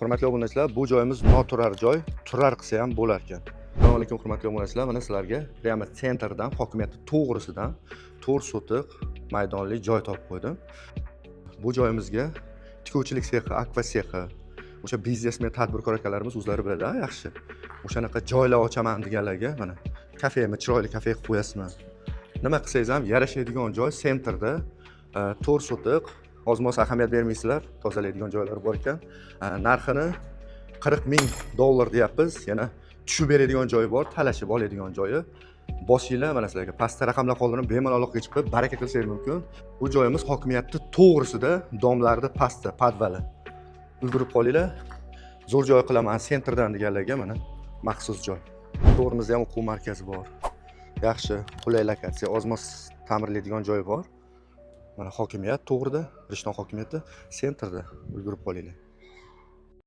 Hurmatli obunachilar, bu joyimiz noturar joy, turar qilsa ham bo'lar ekan. Assalomu alaykum hurmatli obunachilar, mana sizlarga Riyama sentrdan, hokimiyat to'g'risidan 4 sotiq maydonli joy topib qo'ydim. Bu joyimizga tikuvchilik sexi, akva sexi, o'sha biznesmen tadbirkor akalarimiz o'zlari biladi, yaxshi. O'shanaqa joylar ochaman deganlarga mana kafemi chiroyli kafe qilib qo'yasizmi? Nima qilsangiz ham yarashadigan joy sentrda 4 sotiq. Ozmos ahamiyat bermaysizlar, tozalaydigan joylar bor ekan. Narxini $40,000 deyapmiz. Yana tushib beradigan joyi bor, talashib oladigan joyi. Boshinglar mana sizlarga pastda raqamlar qoldirib, bemalol aloqaga chiqib baraka qilsangiz mumkin. Bu joyimiz hokimiyatni to'g'risida, domlarni pastda, podvali. Ulgurib qolinglar. Zo'r joy qilaman sentrdan deganlarga mana maxsus joy. To'g'rimizda ham o'quv markazi bor. Yaxshi, qulay lokatsiya, ozmos ta'mirlaydigan joy bor. Mana hokimiyat to'g'rida, Rishton hokimiyati sentrda ulgurib qolinglar.